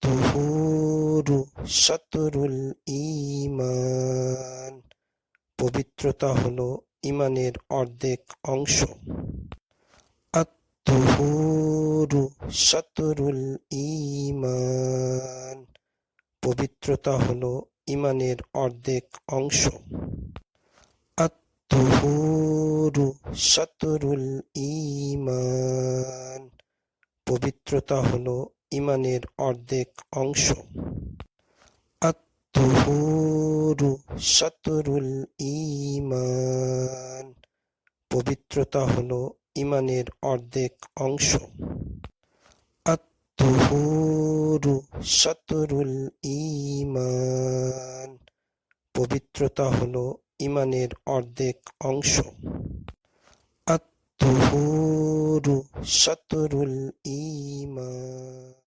আত-তুহুরু শাতরুল ঈমান। পবিত্রতা হলো ঈমানের অর্ধেক অংশ। আত-তুহুরু শাতরুল ঈমান। পবিত্রতা হলো ঈমানের অর্ধেক অংশ। আত-তুহুরু শাতরুল ঈমান। পবিত্রতা হলো ঈমানের অর্ধেক অংশ। আত-তুহুরু শাতরুল ঈমান। পবিত্রতা হলো ঈমানের অর্ধেক অংশ। আত-তুহুরু শাতরুল ঈমান। পবিত্রতা হলো ঈমানের অর্ধেক অংশ। আত-তুহুরু শাতরুল ঈমান।